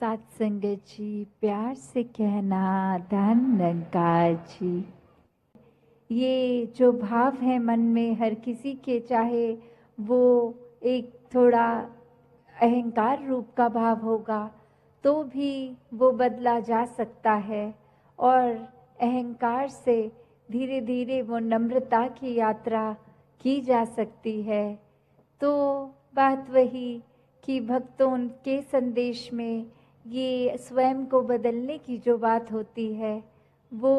साथ संगत जी, प्यार से कहना धन निरंकार जी। ये जो भाव है मन में हर किसी के, चाहे वो एक थोड़ा अहंकार रूप का भाव होगा तो भी वो बदला जा सकता है, और अहंकार से धीरे धीरे वो नम्रता की यात्रा की जा सकती है। तो बात वही कि भक्तों के संदेश में ये स्वयं को बदलने की जो बात होती है वो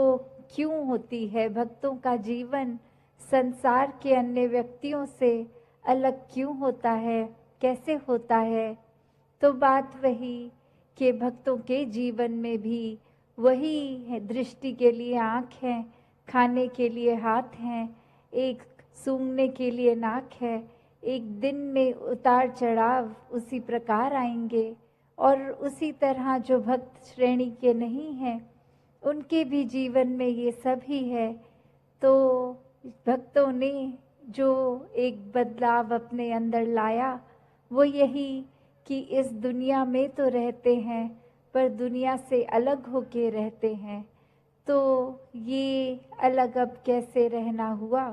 क्यों होती है, भक्तों का जीवन संसार के अन्य व्यक्तियों से अलग क्यों होता है, कैसे होता है। तो बात वही कि भक्तों के जीवन में भी वही है, दृष्टि के लिए आँख है, खाने के लिए हाथ हैं, एक सूंघने के लिए नाक है। एक दिन में उतार चढ़ाव उसी प्रकार आएंगे, और उसी तरह जो भक्त श्रेणी के नहीं हैं उनके भी जीवन में ये सब ही है। तो भक्तों ने जो एक बदलाव अपने अंदर लाया वो यही कि इस दुनिया में तो रहते हैं पर दुनिया से अलग होके रहते हैं। तो ये अलग अब कैसे रहना हुआ,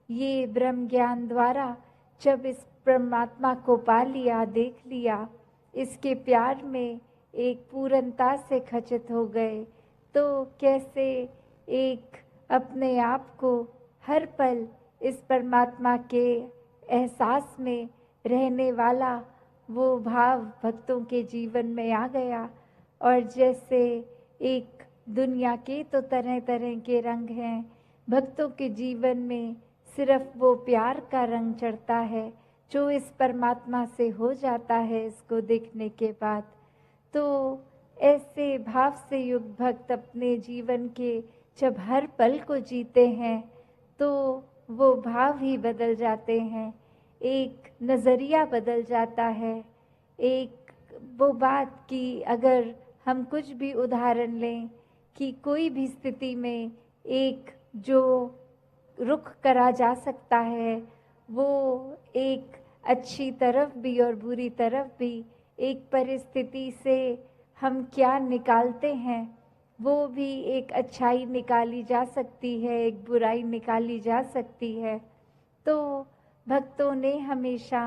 ये ब्रह्म ज्ञान द्वारा जब इस परमात्मा को पा लिया, देख लिया, इसके प्यार में एक पूर्णता से खचित हो गए, तो कैसे एक अपने आप को हर पल इस परमात्मा के एहसास में रहने वाला वो भाव भक्तों के जीवन में आ गया। और जैसे एक दुनिया के तो तरह तरह के रंग हैं, भक्तों के जीवन में सिर्फ वो प्यार का रंग चढ़ता है जो इस परमात्मा से हो जाता है इसको देखने के बाद। तो ऐसे भाव से युक्त भक्त अपने जीवन के जब हर पल को जीते हैं तो वो भाव ही बदल जाते हैं, एक नज़रिया बदल जाता है। एक वो बात कि अगर हम कुछ भी उदाहरण लें कि कोई भी स्थिति में एक जो रुख करा जा सकता है वो एक अच्छी तरफ भी और बुरी तरफ भी, एक परिस्थिति से हम क्या निकालते हैं वो भी एक अच्छाई निकाली जा सकती है, एक बुराई निकाली जा सकती है। तो भक्तों ने हमेशा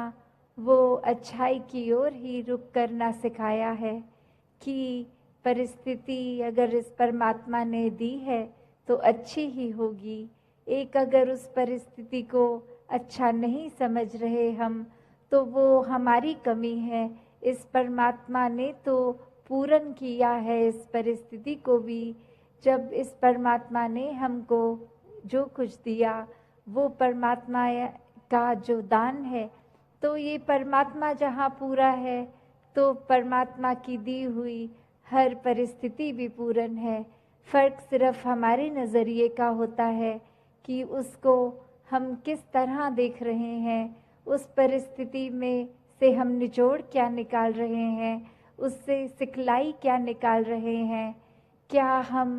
वो अच्छाई की ओर ही रुख करना सिखाया है कि परिस्थिति अगर इस परमात्मा ने दी है तो अच्छी ही होगी। एक अगर उस परिस्थिति को अच्छा नहीं समझ रहे हम तो वो हमारी कमी है, इस परमात्मा ने तो पूर्ण किया है इस परिस्थिति को भी। जब इस परमात्मा ने हमको जो कुछ दिया वो परमात्मा का जो दान है, तो ये परमात्मा जहाँ पूरा है तो परमात्मा की दी हुई हर परिस्थिति भी पूर्ण है। फर्क सिर्फ हमारे नज़रिए का होता है कि उसको हम किस तरह देख रहे हैं, उस परिस्थिति में से हम निचोड़ क्या निकाल रहे हैं, उससे सिखलाई क्या निकाल रहे हैं। क्या हम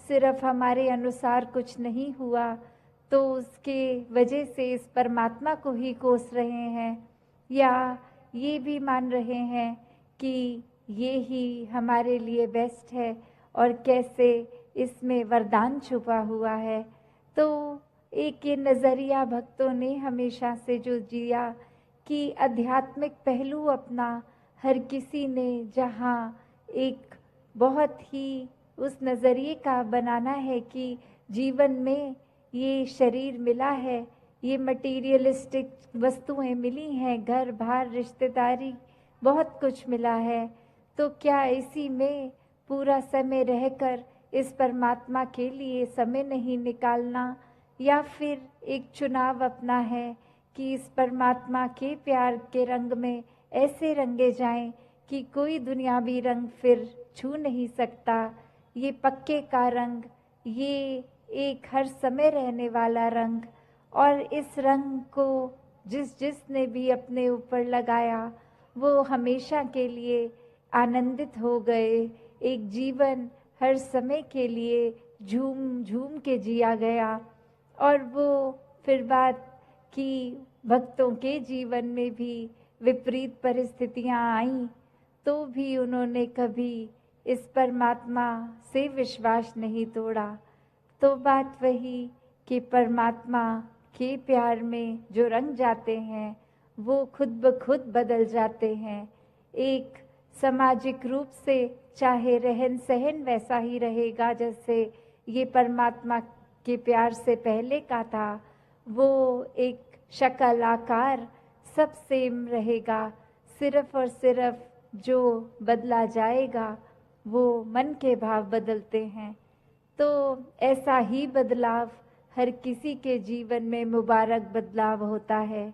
सिर्फ हमारे अनुसार कुछ नहीं हुआ तो उसके वजह से इस परमात्मा को ही कोस रहे हैं, या ये भी मान रहे हैं कि ये ही हमारे लिए बेस्ट है और कैसे इसमें वरदान छुपा हुआ है। तो एक ये नज़रिया भक्तों ने हमेशा से जो जिया कि आध्यात्मिक पहलू अपना हर किसी ने जहाँ एक बहुत ही उस नज़रिए का बनाना है कि जीवन में ये शरीर मिला है, ये मटीरियलिस्टिक वस्तुएं मिली हैं, घर बार रिश्तेदारी बहुत कुछ मिला है, तो क्या इसी में पूरा समय रहकर इस परमात्मा के लिए समय नहीं निकालना, या फिर एक चुनाव अपना है कि इस परमात्मा के प्यार के रंग में ऐसे रंगे जाएं कि कोई दुनियावी रंग फिर छू नहीं सकता। ये पक्के का रंग, ये एक हर समय रहने वाला रंग, और इस रंग को जिसने भी अपने ऊपर लगाया वो हमेशा के लिए आनंदित हो गए। एक जीवन हर समय के लिए झूम झूम के जिया गया। और वो फिर बात कि भक्तों के जीवन में भी विपरीत परिस्थितियां आईं तो भी उन्होंने कभी इस परमात्मा से विश्वास नहीं तोड़ा। तो बात वही कि परमात्मा के प्यार में जो रंग जाते हैं वो खुद ब खुद बदल जाते हैं। एक सामाजिक रूप से चाहे रहन सहन वैसा ही रहेगा जैसे ये परमात्मा के प्यार से पहले का था, वो एक शक्ल आकार सब सेम रहेगा। सिर्फ और सिर्फ जो बदला जाएगा वो मन के भाव बदलते हैं। तो ऐसा ही बदलाव हर किसी के जीवन में मुबारक बदलाव होता है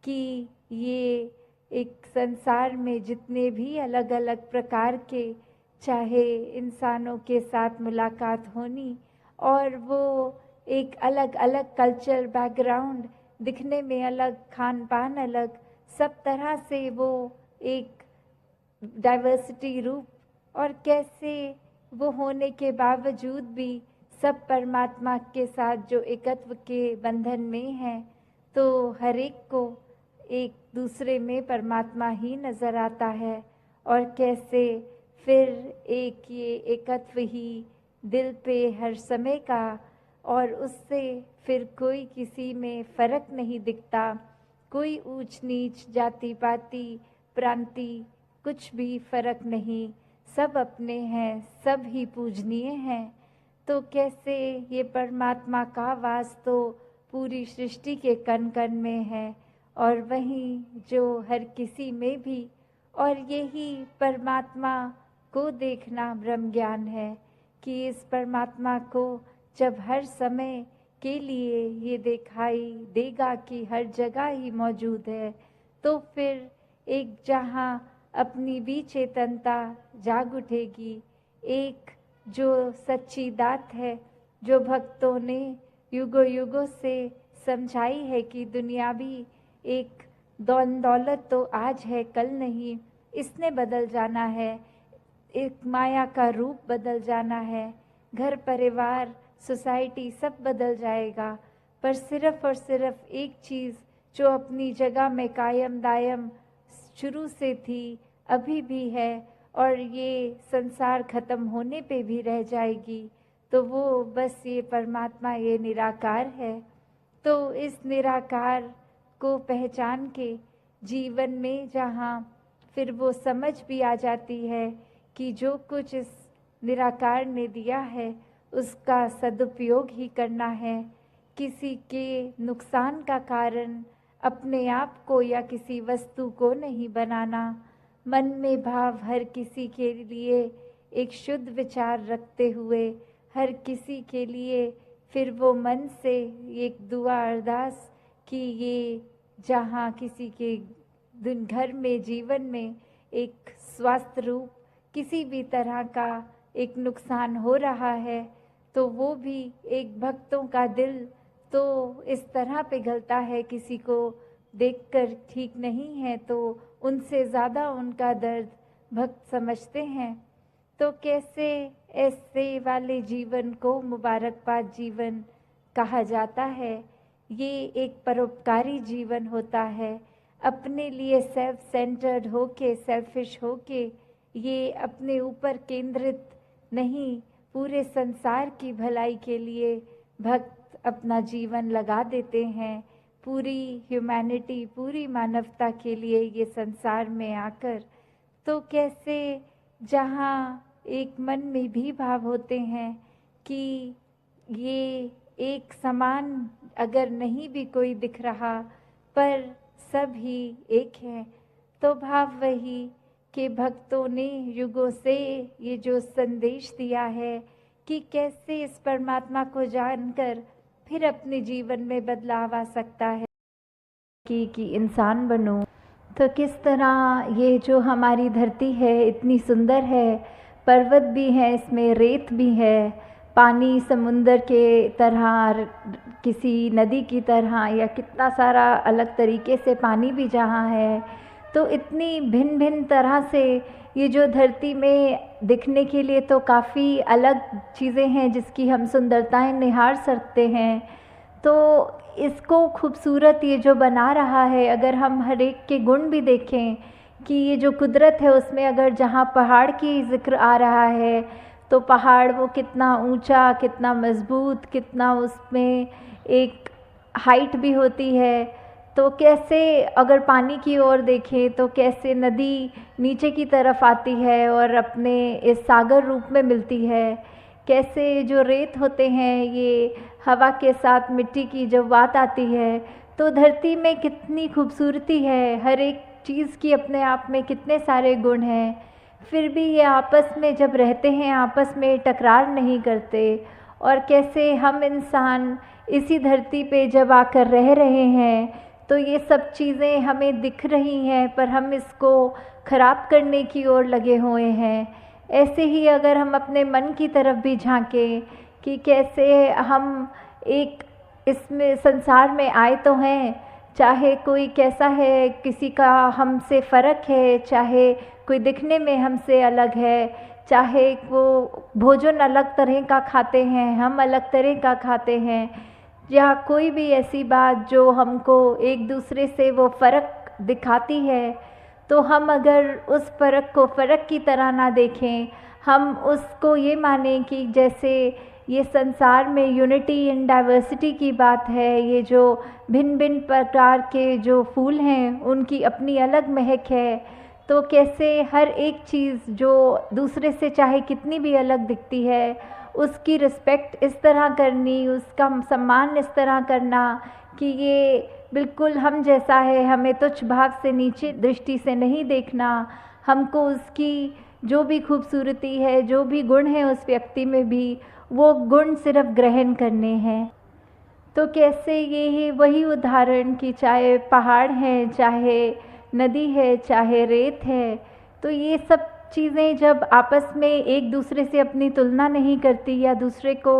कि ये एक संसार में जितने भी अलग अलग प्रकार के चाहे इंसानों के साथ मुलाकात होनी और वो एक अलग अलग कल्चर बैकग्राउंड, दिखने में अलग, खान पान अलग, सब तरह से वो एक डाइवर्सिटी रूप, और कैसे वो होने के बावजूद भी सब परमात्मा के साथ जो एकत्व के बंधन में हैं, तो हर एक को एक दूसरे में परमात्मा ही नज़र आता है। और कैसे फिर एक ये एकत्व ही दिल पे हर समय का, और उससे फिर कोई किसी में फ़र्क नहीं दिखता, कोई ऊंच नीच जाति पाति प्रांति कुछ भी फ़र्क नहीं, सब अपने हैं, सब ही पूजनीय हैं। तो कैसे ये परमात्मा का वास तो पूरी सृष्टि के कण कण में है, और वहीं जो हर किसी में भी, और यही परमात्मा को देखना ब्रह्म ज्ञान है कि इस परमात्मा को जब हर समय के लिए ये दिखाई देगा कि हर जगह ही मौजूद है, तो फिर एक जहाँ अपनी भी चेतनता जाग उठेगी। एक जो सच्ची दात है, जो भक्तों ने युगों युगों से समझाई है कि दुनिया भी एक दौलत तो आज है कल नहीं, इसने बदल जाना है, एक माया का रूप बदल जाना है, घर परिवार सोसाइटी सब बदल जाएगा, पर सिर्फ और सिर्फ एक चीज़ जो अपनी जगह में कायम दायम शुरू से थी, अभी भी है, और ये संसार खत्म होने पे भी रह जाएगी, तो वो बस ये परमात्मा, ये निराकार है। तो इस निराकार को पहचान के जीवन में जहाँ फिर वो समझ भी आ जाती है कि जो कुछ इस निराकार ने दिया है उसका सदुपयोग ही करना है, किसी के नुकसान का कारण अपने आप को या किसी वस्तु को नहीं बनाना, मन में भाव हर किसी के लिए एक शुद्ध विचार रखते हुए हर किसी के लिए फिर वो मन से एक दुआ अरदास कि ये जहाँ किसी के दिन घर में जीवन में एक स्वास्थ्य रूप किसी भी तरह का एक नुकसान हो रहा है, तो वो भी एक भक्तों का दिल तो इस तरह पिघलता है, किसी को देखकर ठीक नहीं है तो उनसे ज़्यादा उनका दर्द भक्त समझते हैं। तो कैसे ऐसे वाले जीवन को मुबारकबाद जीवन कहा जाता है। ये एक परोपकारी जीवन होता है, अपने लिए सेल्फ सेंटर्ड होके, सेल्फिश होके, ये अपने ऊपर केंद्रित नहीं, पूरे संसार की भलाई के लिए भक्त अपना जीवन लगा देते हैं, पूरी ह्यूमैनिटी, पूरी मानवता के लिए ये संसार में आकर। तो कैसे जहाँ एक मन में भी भाव होते हैं कि ये एक समान अगर नहीं भी कोई दिख रहा पर सब ही एक है, तो भाव वही कि भक्तों ने युगों से ये जो संदेश दिया है कि कैसे इस परमात्मा को जानकर फिर अपने जीवन में बदलाव आ सकता है कि इंसान बनो। तो किस तरह ये जो हमारी धरती है इतनी सुंदर है, पर्वत भी है, इसमें रेत भी है, पानी समुंदर के तरह, किसी नदी की तरह, या कितना सारा अलग तरीके से पानी भी जहाँ है, तो इतनी भिन्न भिन्न तरह से ये जो धरती में दिखने के लिए तो काफ़ी अलग चीज़ें हैं जिसकी हम सुंदरताएं निहार सकते हैं। तो इसको खूबसूरत ये जो बना रहा है, अगर हम हर एक के गुण भी देखें कि ये जो कुदरत है उसमें अगर जहाँ पहाड़ की ज़िक्र आ रहा है तो पहाड़ वो कितना ऊंचा, कितना मज़बूत, कितना उसमें एक हाइट भी होती है। तो कैसे अगर पानी की ओर देखें तो कैसे नदी नीचे की तरफ आती है और अपने इस सागर रूप में मिलती है। कैसे जो रेत होते हैं ये हवा के साथ मिट्टी की जब बात आती है तो धरती में कितनी खूबसूरती है, हर एक चीज़ की अपने आप में कितने सारे गुण हैं। फिर भी ये आपस में जब रहते हैं आपस में टकरार नहीं करते। और कैसे हम इंसान इसी धरती पे जब आकर रह रहे हैं तो ये सब चीज़ें हमें दिख रही हैं पर हम इसको ख़राब करने की ओर लगे हुए हैं। ऐसे ही अगर हम अपने मन की तरफ भी झांकें कि कैसे हम एक इसमें संसार में आए तो हैं, चाहे कोई कैसा है, किसी का हमसे फ़र्क है, चाहे कोई दिखने में हमसे अलग है, चाहे वो भोजन अलग तरह का खाते हैं, हम अलग तरह का खाते हैं, या कोई भी ऐसी बात जो हमको एक दूसरे से वो फ़र्क दिखाती है, तो हम अगर उस फ़र्क को फ़र्क की तरह ना देखें, हम उसको ये माने कि जैसे ये संसार में यूनिटी इन डाइवर्सिटी की बात है, ये जो भिन्न भिन्न प्रकार के जो फूल हैं उनकी अपनी अलग महक है। तो कैसे हर एक चीज़ जो दूसरे से चाहे कितनी भी अलग दिखती है उसकी रिस्पेक्ट इस तरह करनी, उसका सम्मान इस तरह करना कि ये बिल्कुल हम जैसा है, हमें तुच्छ भाव से नीचे दृष्टि से नहीं देखना, हमको उसकी जो भी खूबसूरती है, जो भी गुण है उस व्यक्ति में भी वो गुण सिर्फ ग्रहण करने हैं। तो कैसे ये है वही उदाहरण कि चाहे पहाड़ हैं, चाहे नदी है, चाहे रेत है, तो ये सब चीज़ें जब आपस में एक दूसरे से अपनी तुलना नहीं करती या दूसरे को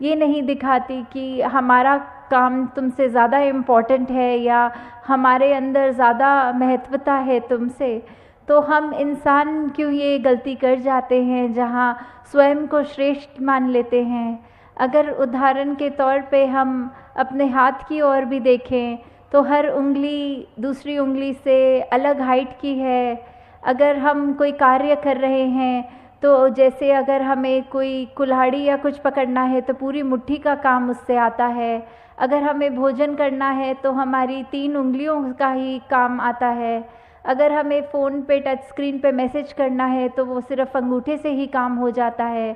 ये नहीं दिखाती कि हमारा काम तुमसे ज़्यादा इम्पोर्टेंट है या हमारे अंदर ज़्यादा महत्वता है तुमसे, तो हम इंसान क्यों ये गलती कर जाते हैं जहाँ स्वयं को श्रेष्ठ मान लेते हैं। अगर उदाहरण के तौर पे हम अपने हाथ की ओर भी देखें तो हर उंगली दूसरी उंगली से अलग हाइट की है। अगर हम कोई कार्य कर रहे हैं तो जैसे अगर हमें कोई कुल्हाड़ी या कुछ पकड़ना है तो पूरी मुट्ठी का काम उससे आता है। अगर हमें भोजन करना है तो हमारी 3 उंगलियों का ही काम आता है। अगर हमें फ़ोन पे टच स्क्रीन पे मैसेज करना है तो वो सिर्फ अंगूठे से ही काम हो जाता है।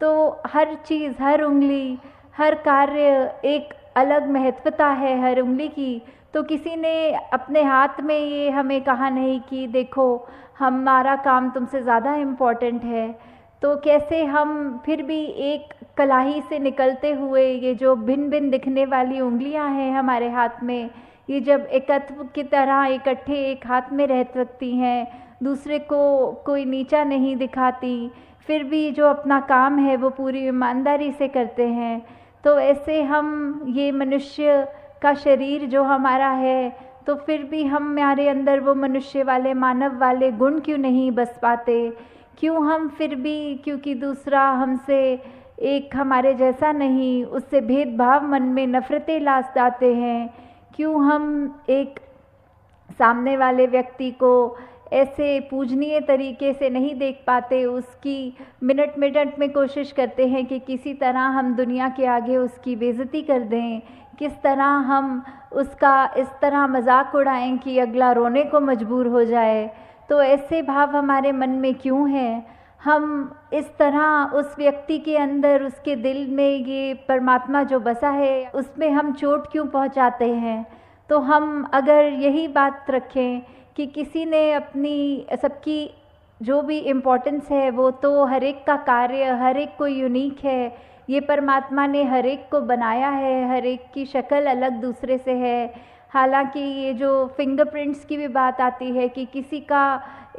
तो हर चीज़, हर उंगली, हर कार्य एक अलग महत्वता है हर उंगली की। तो किसी ने अपने हाथ में ये हमें कहा नहीं कि देखो हमारा काम तुमसे ज़्यादा इम्पोर्टेंट है। तो कैसे हम फिर भी एक कलाई से निकलते हुए ये जो भिन्न भिन्न दिखने वाली उंगलियां हैं हमारे हाथ में, ये जब एकत्व की तरह इकट्ठे एक हाथ में रह सकती हैं, दूसरे को कोई नीचा नहीं दिखाती, फिर भी जो अपना काम है वो पूरी ईमानदारी से करते हैं, तो ऐसे हम ये मनुष्य का शरीर जो हमारा है तो फिर भी हमारे अंदर वो मनुष्य वाले, मानव वाले गुण क्यों नहीं बस पाते। क्यों हम फिर भी, क्योंकि दूसरा हमसे एक हमारे जैसा नहीं, उससे भेदभाव मन में नफ़रतें लाते हैं। क्यों हम एक सामने वाले व्यक्ति को ऐसे पूजनीय तरीके से नहीं देख पाते, उसकी मिनट मिनट में कोशिश करते हैं कि किसी तरह हम दुनिया के आगे उसकी बेइज्जती कर दें, किस तरह हम उसका इस तरह मजाक उड़ाएं कि अगला रोने को मजबूर हो जाए। तो ऐसे भाव हमारे मन में क्यों हैं? हम इस तरह उस व्यक्ति के अंदर, उसके दिल में ये परमात्मा जो बसा है उसमें हम चोट क्यों पहुंचाते हैं? तो हम अगर यही बात रखें कि किसी ने अपनी सबकी जो भी इम्पोर्टेंस है वो तो हर एक का कार्य, हर एक कोई यूनिक है, ये परमात्मा ने हर एक को बनाया है, हर एक की शक्ल अलग दूसरे से है। हालांकि ये जो फिंगरप्रिंट्स की भी बात आती है कि किसी का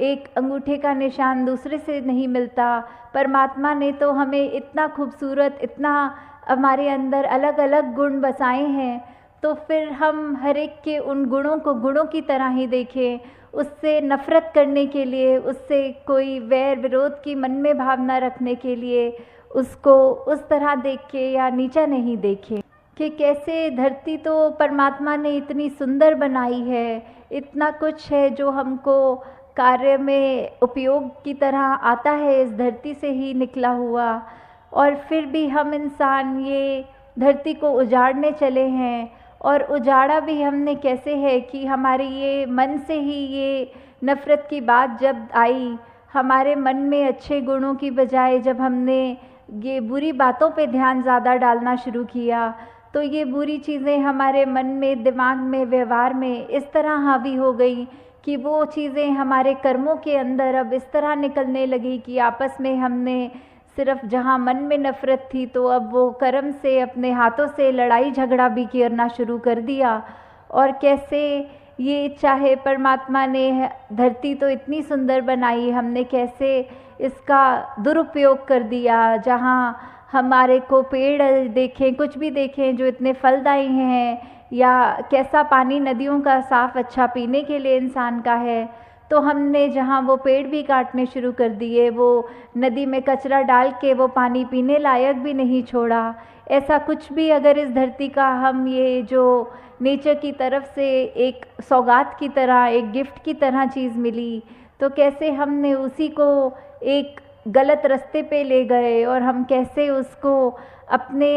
एक अंगूठे का निशान दूसरे से नहीं मिलता, परमात्मा ने तो हमें इतना खूबसूरत, इतना हमारे अंदर अलग अलग गुण बसाए हैं, तो फिर हम हर एक के उन गुणों को गुणों की तरह ही देखें। उससे नफ़रत करने के लिए, उससे कोई वैर विरोध की मन में भावना रखने के लिए उसको उस तरह देख के या नीचा नहीं देखें। कि कैसे धरती तो परमात्मा ने इतनी सुंदर बनाई है, इतना कुछ है जो हमको कार्य में उपयोग की तरह आता है, इस धरती से ही निकला हुआ, और फिर भी हम इंसान ये धरती को उजाड़ने चले हैं। और उजाड़ा भी हमने कैसे है कि हमारे ये मन से ही ये नफ़रत की बात जब आई, हमारे मन में अच्छे गुणों की बजाय जब हमने ये बुरी बातों पे ध्यान ज़्यादा डालना शुरू किया, तो ये बुरी चीज़ें हमारे मन में, दिमाग में, व्यवहार में इस तरह हावी हो गई कि वो चीज़ें हमारे कर्मों के अंदर अब इस तरह निकलने लगी कि आपस में हमने सिर्फ जहाँ मन में नफ़रत थी, तो अब वो कर्म से अपने हाथों से लड़ाई झगड़ा भी करना शुरू कर दिया। और कैसे ये चाहे परमात्मा ने धरती तो इतनी सुंदर बनाई, हमने कैसे इसका दुरुपयोग कर दिया। जहाँ हमारे को पेड़ देखें, कुछ भी देखें जो इतने फलदायी हैं, या कैसा पानी नदियों का साफ़ अच्छा पीने के लिए इंसान का है, तो हमने जहाँ वो पेड़ भी काटने शुरू कर दिए, वो नदी में कचरा डाल के वो पानी पीने लायक भी नहीं छोड़ा। ऐसा कुछ भी अगर इस धरती का हम ये जो नेचर की तरफ से एक सौगात की तरह, एक गिफ्ट की तरह चीज़ मिली, तो कैसे हमने उसी को एक गलत रास्ते पे ले गए, और हम कैसे उसको अपने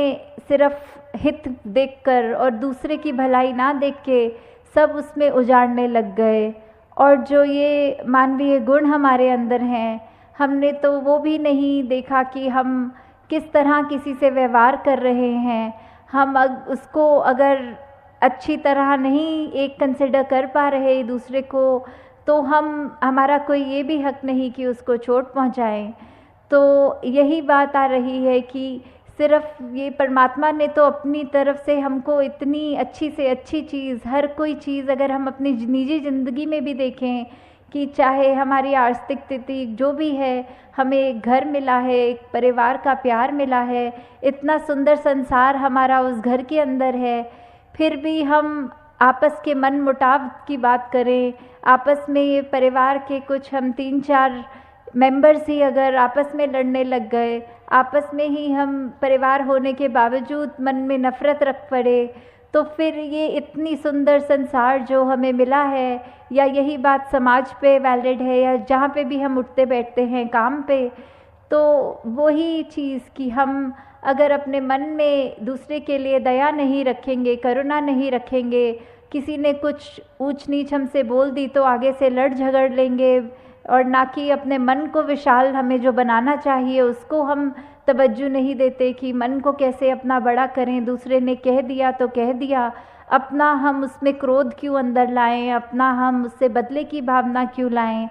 सिर्फ हित देखकर और दूसरे की भलाई ना देख के सब उसमें उजाड़ने लग गए। और जो ये मानवीय गुण हमारे अंदर हैं, हमने तो वो भी नहीं देखा कि हम किस तरह किसी से व्यवहार कर रहे हैं। हम उसको अगर अच्छी तरह नहीं एक कंसिडर कर पा रहे दूसरे को, तो हमारा कोई ये भी हक नहीं कि उसको चोट पहुंचाएं। तो यही बात आ रही है कि सिर्फ ये परमात्मा ने तो अपनी तरफ से हमको इतनी अच्छी से अच्छी चीज़, हर कोई चीज़ अगर हम अपनी निजी ज़िंदगी में भी देखें कि चाहे हमारी आर्थिक स्थिति जो भी है, हमें एक घर मिला है, एक परिवार का प्यार मिला है, इतना सुंदर संसार हमारा उस घर के अंदर है, फिर भी हम आपस के मन मुटाव की बात करें, आपस में ये परिवार के कुछ हम 3-4 मेंबर्स ही अगर आपस में लड़ने लग गए, आपस में ही हम परिवार होने के बावजूद मन में नफ़रत रख पड़े, तो फिर ये इतनी सुंदर संसार जो हमें मिला है, या यही बात समाज पे वैलिड है, या जहाँ पे भी हम उठते बैठते हैं काम पे, तो वही चीज़ कि हम अगर अपने मन में दूसरे के लिए दया नहीं रखेंगे, करुणा नहीं रखेंगे, किसी ने कुछ ऊंच नीच हमसे बोल दी तो आगे से लड़ झगड़ लेंगे, और ना कि अपने मन को विशाल हमें जो बनाना चाहिए उसको हम तवज्जो नहीं देते कि मन को कैसे अपना बड़ा करें। दूसरे ने कह दिया तो कह दिया, अपना हम उसमें क्रोध क्यों अंदर लाएं, अपना हम उससे बदले की भावना क्यों लाएं।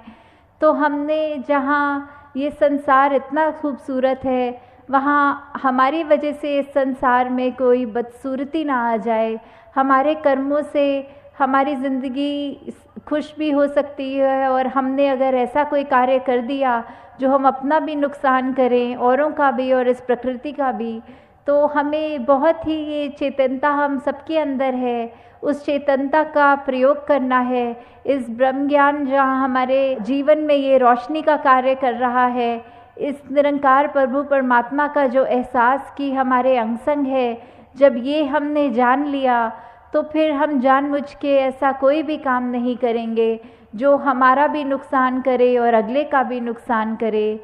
तो हमने जहाँ ये संसार इतना खूबसूरत है, वहाँ हमारी वजह से इस संसार में कोई बदसूरती ना आ जाए। हमारे कर्मों से हमारी ज़िंदगी खुश भी हो सकती है, और हमने अगर ऐसा कोई कार्य कर दिया जो हम अपना भी नुकसान करें, औरों का भी और इस प्रकृति का भी, तो हमें बहुत ही ये चेतनता हम सबके अंदर है, उस चेतनता का प्रयोग करना है। इस ब्रह्म ज्ञान जहाँ हमारे जीवन में ये रोशनी का कार्य कर रहा है, इस निरंकार प्रभु परमात्मा का जो एहसास कि हमारे अंग संग है, जब ये हमने जान लिया, तो फिर हम जानबूझ के ऐसा कोई भी काम नहीं करेंगे जो हमारा भी नुकसान करे और अगले का भी नुकसान करे।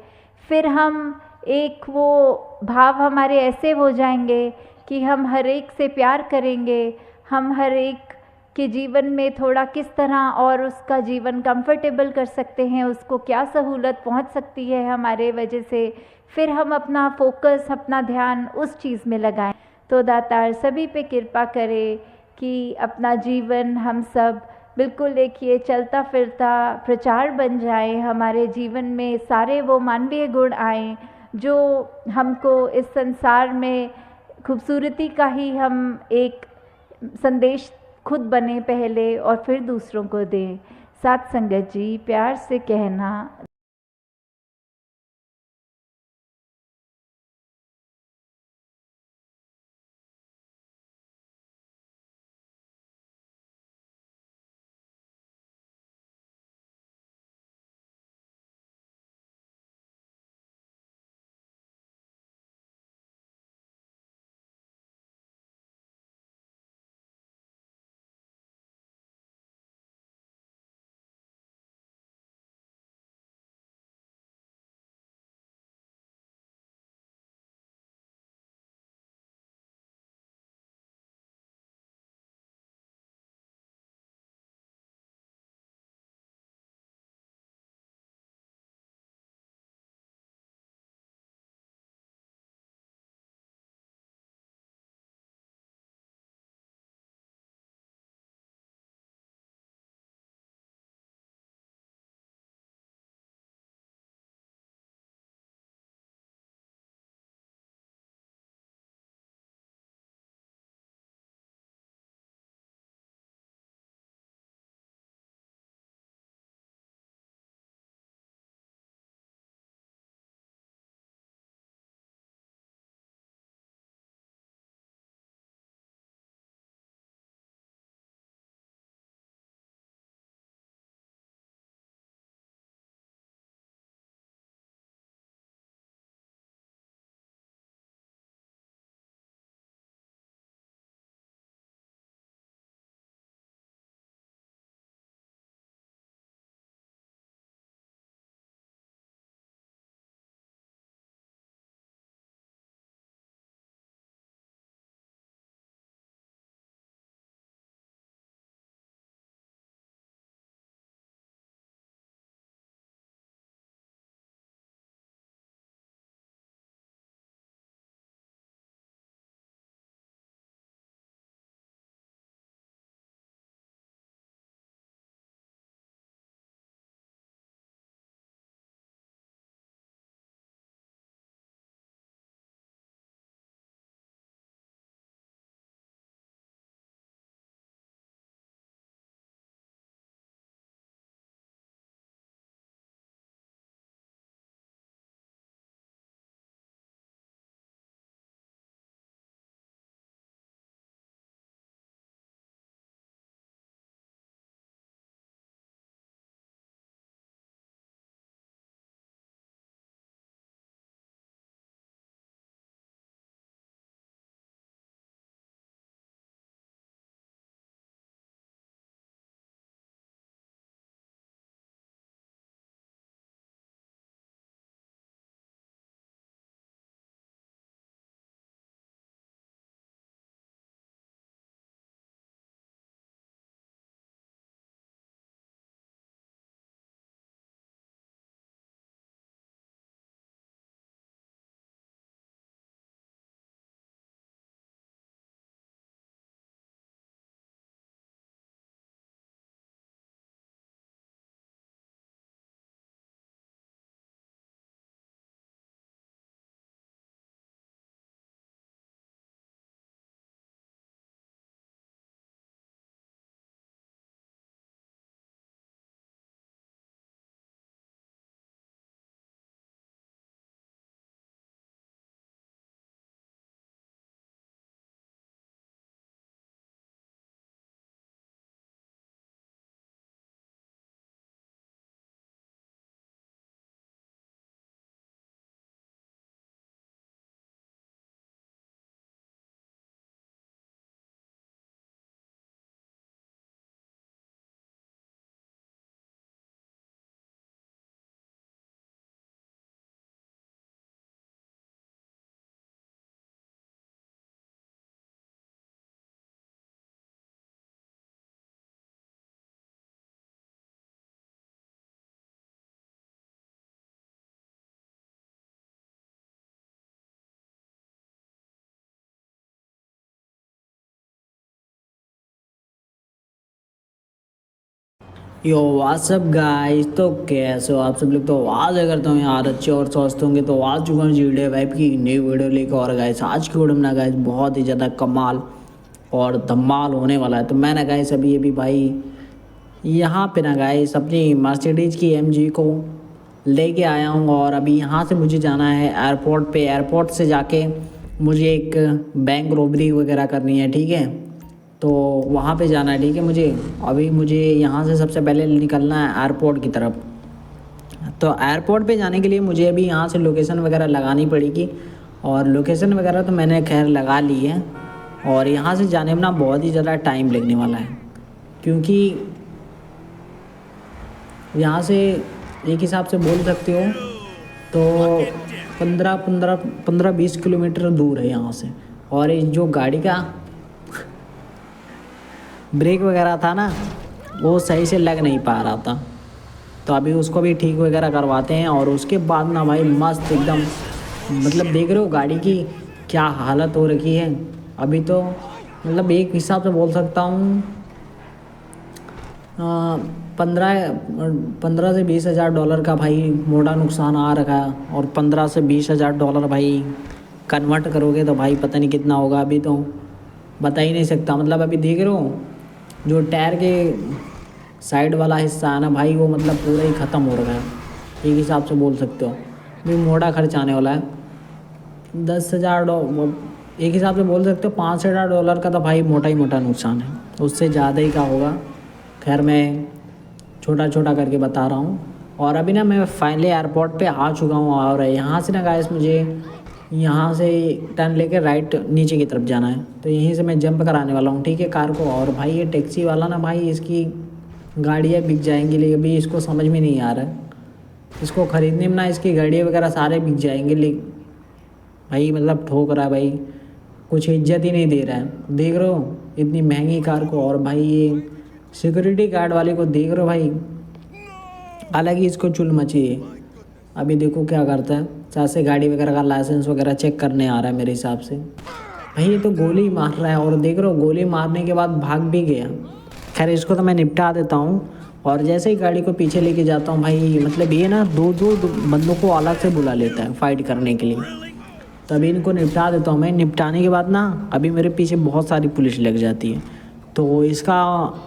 फिर हम एक वो भाव हमारे ऐसे हो जाएंगे कि हम हर एक से प्यार करेंगे, हम हर एक के जीवन में थोड़ा किस तरह और उसका जीवन कंफर्टेबल कर सकते हैं, उसको क्या सहूलत पहुंच सकती है हमारे वजह से, फिर हम अपना फोकस, अपना ध्यान उस चीज़ में लगाएं। तो दातार सभी पे कृपा करे कि अपना जीवन हम सब बिल्कुल एक ये चलता फिरता प्रचार बन जाए, हमारे जीवन में सारे वो मानवीय गुण आएँ जो हमको इस संसार में खूबसूरती का ही हम एक संदेश खुद बने पहले और फिर दूसरों को दें। साथ संगत जी, प्यार से कहना। यो व्हाट्सअप गाइस, तो कैसे हो आप सब लोग। तो आवाज़ अगर तुम्हें यार अच्छे और स्वस्थ होंगे तो आ चुका हूँ जीडे वाइब की नई वीडियो लेकर। और गाइस आज की वीडियो में ना गाइस बहुत ही ज़्यादा कमाल और धमाल होने वाला है। तो मैं ना गाइस अभी भाई यहाँ पे ना गाइस अपनी मर्सिडीज की एमजी को लेके आया हूँ। और अभी यहाँ से मुझे जाना है एयरपोर्ट पे। एयरपोर्ट से जाके मुझे एक बैंक रॉबरी वगैरह करनी है, ठीक है। तो वहाँ पे जाना है, ठीक है। मुझे यहाँ से सबसे पहले निकलना है एयरपोर्ट की तरफ। तो एयरपोर्ट पे जाने के लिए मुझे अभी यहाँ से लोकेशन वगैरह लगानी पड़ेगी। और लोकेशन वगैरह तो मैंने खैर लगा ली है। और यहाँ से जाने में ना बहुत ही ज़्यादा टाइम लगने वाला है, क्योंकि यहाँ से एक हिसाब से बोल सकते हो तो 15-20 किलोमीटर दूर है यहाँ से। और ये जो गाड़ी का ब्रेक वगैरह था ना वो सही से लग नहीं पा रहा था, तो अभी उसको भी ठीक वगैरह करवाते हैं। और उसके बाद ना भाई मस्त एकदम, मतलब देख रहे हो गाड़ी की क्या हालत हो रखी है। अभी तो मतलब एक हिसाब से बोल सकता हूँ 15 से 20 हज़ार डॉलर का भाई मोटा नुकसान आ रखा है। और 15 से 20 हज़ार डॉलर भाई कन्वर्ट करोगे तो भाई पता नहीं कितना होगा, अभी तो बता ही नहीं सकता। मतलब अभी देख रहे हो जो टायर के साइड वाला हिस्सा है ना भाई, वो मतलब पूरा ही ख़त्म हो रहा है, एक हिसाब से बोल सकते हो। भी मोटा खर्च आने वाला है 10,000 एक हिसाब से बोल सकते हो 5,000 डॉलर का तो भाई मोटा ही मोटा नुकसान है, उससे ज़्यादा ही का होगा। खैर मैं छोटा छोटा करके बता रहा हूँ। और अभी ना मैं फाइनली एयरपोर्ट पे आ चुका हूँ। और यहाँ से ना गाइस मुझे यहाँ से टर्न लेके राइट नीचे की तरफ जाना है। तो यहीं से मैं जंप कराने वाला हूँ, ठीक है, कार को। और भाई ये टैक्सी वाला ना भाई इसकी गाड़ियाँ बिक जाएंगी, लेकिन अभी इसको समझ में नहीं आ रहा है। इसको ख़रीदने में ना इसकी गाड़ियाँ वगैरह सारे बिक जाएंगे, लेकिन भाई मतलब ठोक रहा है भाई, कुछ इज्जत ही नहीं दे रहा है। देख रहे हो इतनी महंगी कार को। और भाई ये सिक्योरिटी गार्ड वाले को देख रहे हो भाई, अलग ही इसको चुल मची है। अभी देखो क्या करता है, साथ से गाड़ी वगैरह का लाइसेंस वगैरह चेक करने आ रहा है मेरे हिसाब से। भाई ये तो गोली मार रहा है, और देख रहे हो गोली मारने के बाद भाग भी गया। खैर इसको तो मैं निपटा देता हूँ। और जैसे ही गाड़ी को पीछे लेके जाता हूँ भाई, मतलब ये ना दो बंदों को अलग से बुला लेता है फाइट करने के लिए। तभी इनको निपटा देता हूँ मैं। निपटाने के बाद ना अभी मेरे पीछे बहुत सारी पुलिस लग जाती है। तो इसका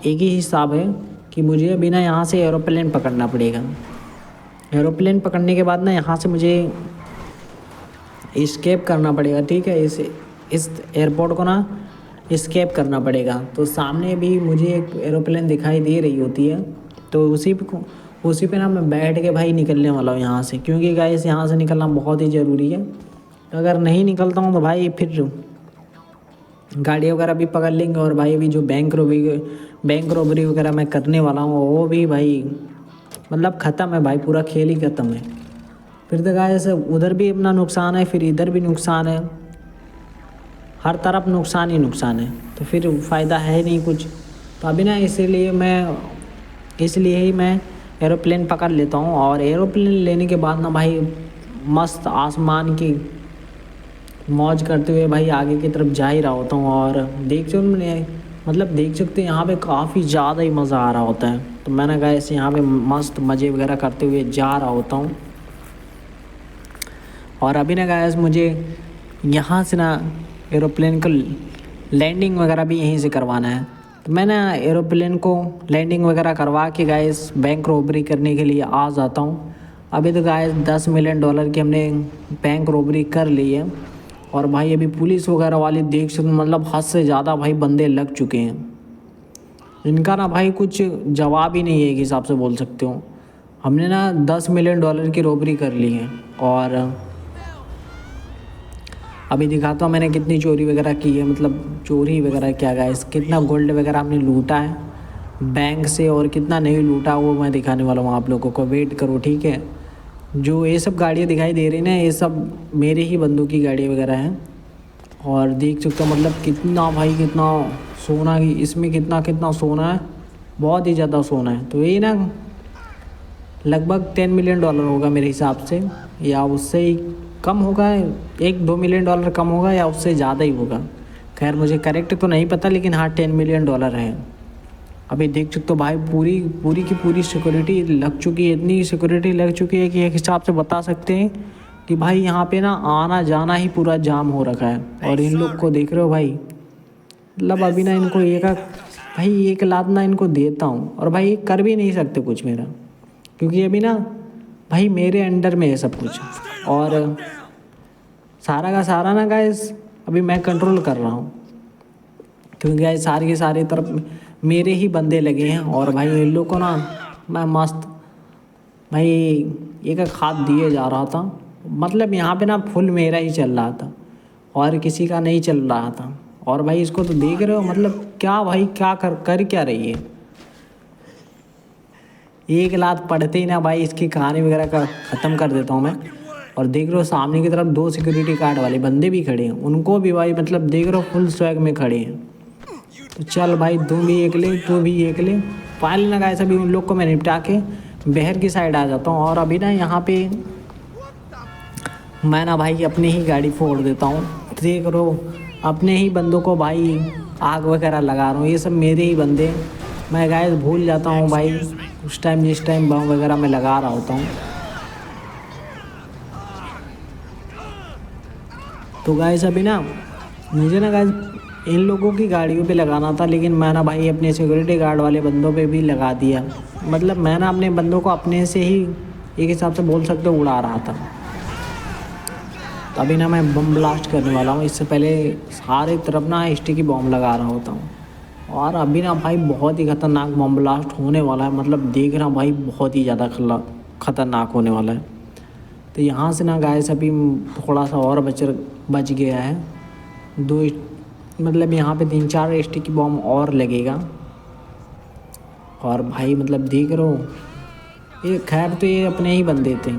एक ही हिसाब है कि मुझे अभी ना यहाँ से एरोप्लेन पकड़ना पड़ेगा। एरोप्लेन पकड़ने के बाद ना यहाँ से मुझे इस्केप करना पड़ेगा, ठीक है। इस एयरपोर्ट को ना इस्केप करना पड़ेगा। तो सामने भी मुझे एक एरोप्लेन दिखाई दे रही होती है, तो उसी पे ना मैं बैठ के भाई निकलने वाला हूँ यहाँ से, क्योंकि गाइस यहाँ से निकलना बहुत ही ज़रूरी है। तो अगर नहीं निकलता हूँ तो भाई फिर गाड़ी वगैरह भी पकड़ लेंगे। और भाई अभी जो बैंक रॉबरी वगैरह मैं करने वाला हूँ वो भी भाई मतलब ख़त्म है भाई, पूरा खेल ही ख़त्म है। फिर तो गाइस उधर भी अपना नुकसान है, फिर इधर भी नुकसान है, हर तरफ नुकसान ही नुकसान है। तो फिर फ़ायदा है ही नहीं कुछ। तो अभी ना इसलिए ही मैं एरोप्लेन पकड़ लेता हूँ। और एरोप्लेन लेने के बाद ना भाई मस्त आसमान की मौज करते हुए भाई आगे की तरफ जा ही रहा होता हूँ। और देख सकते हैं यहाँ पे काफ़ी ज़्यादा ही मज़ा आ रहा होता है। तो मैंने कहा ऐसे यहाँ पे मस्त मज़े वगैरह करते हुए जा रहा होता हूँ। और अभी ना गाइस मुझे यहाँ से ना एरोप्लेन को लैंडिंग वगैरह भी यहीं से करवाना है। तो मैं ना एरोप्लेन को लैंडिंग वगैरह करवा के गाइस बैंक रॉबरी करने के लिए आ जाता हूँ। अभी तो गाइस 10 मिलियन डॉलर की हमने बैंक रॉबरी कर ली है। और भाई अभी पुलिस वगैरह वाले देख सकते, मतलब हद से ज़्यादा भाई बंदे लग चुके हैं। इनका ना भाई कुछ जवाब ही नहीं है, एक हिसाब से बोल सकते हो। हमने ना 10 मिलियन डॉलर की रॉबरी कर ली है। और अभी दिखाता हूँ मैंने कितनी चोरी वगैरह की है, मतलब चोरी वगैरह क्या गाइस, कितना गोल्ड वगैरह हमने लूटा है बैंक से और कितना नहीं लूटा वो मैं दिखाने वाला हूँ आप लोगों को। वेट करो, ठीक है। जो ये सब गाड़ियाँ दिखाई दे रही ना, ये सब मेरे ही बंदूक की गाड़ी वगैरह हैं। और देख सकते हो मतलब कितना भाई, कितना सोना, इसमें कितना सोना है, बहुत ही ज़्यादा सोना है। तो ये ना लगभग 10 मिलियन डॉलर होगा मेरे हिसाब से, या उससे ही कम होगा, 1-2 मिलियन डॉलर कम होगा, या उससे ज़्यादा ही होगा। खैर मुझे करेक्ट तो नहीं पता, लेकिन हाँ 10 मिलियन डॉलर है। अभी देख सकते हो भाई पूरी पूरी की पूरी सिक्योरिटी लग चुकी है, इतनी सिक्योरिटी लग चुकी है कि एक हिसाब से बता सकते हैं कि भाई यहाँ पे ना आना जाना ही पूरा जाम हो रखा है। और इन लोग को देख रहे हो भाई, मतलब अभी ना इनको भाई एक लात ना इनको देता हूँ, और भाई कर भी नहीं सकते कुछ मेरा, क्योंकि अभी ना भाई मेरे अंडर में है सब कुछ। और सारा का सारा ना गाइस अभी मैं कंट्रोल कर रहा हूँ, क्योंकि गाइस सारे के सारे तरफ मेरे ही बंदे लगे हैं। और भाई इन लोग को ना मैं मस्त भाई एक एक हाथ दिए जा रहा था, मतलब यहाँ पे ना फुल मेरा ही चल रहा था और किसी का नहीं चल रहा था। और भाई इसको तो देख रहे हो, मतलब क्या भाई क्या कर क्या रही है। एक लात पड़ते ही ना भाई इसकी कहानी वगैरह का ख़त्म कर देता हूँ मैं। और देख रहे हो सामने की तरफ 2 सिक्योरिटी गार्ड वाले बंदे भी खड़े हैं, उनको भी भाई मतलब देख रहे हो फुल स्वैग में खड़े हैं। तो चल भाई तू भी एक ले, तू भी एक ले। फाइनल ना गाइस अभी उन लोग को मैं निपटा के बहर की साइड आ जाता हूँ। और अभी ना यहाँ पे मैं ना भाई अपनी ही गाड़ी फोड़ देता हूँ। देख रहे अपने ही बंदों को भाई आग वगैरह लगा रहा हूँ, ये सब मेरे ही बंदे। मैं गाइस भूल जाता हूँ भाई उस टाइम जिस टाइम बम वगैरह मैं लगा रहा होता हूँ। तो गाइस अभी ना मुझे ना गाइस इन लोगों की गाड़ियों पे लगाना था, लेकिन मैं ना भाई अपने सिक्योरिटी गार्ड वाले बंदों पे भी लगा दिया। मतलब मैं ना अपने बंदों को अपने से ही एक हिसाब से बोल सकते हो उड़ा रहा था। तो अभी ना मैं बम ब्लास्ट करने वाला हूँ, इससे पहले सारे तरफ ना स्टिकी बम लगा रहा होता हूँ। और अभी ना भाई बहुत ही ख़तरनाक बम ब्लास्ट होने वाला है, मतलब देख रहा भाई बहुत ही ज़्यादा ख़तरनाक होने वाला है। तो यहाँ से ना गाइस अभी थोड़ा सा और बच गया है, मतलब यहाँ पे 3-4 स्टिकी बम और लगेगा। और भाई मतलब देख रहे हो ये खैर तो ये अपने ही बंदे थे।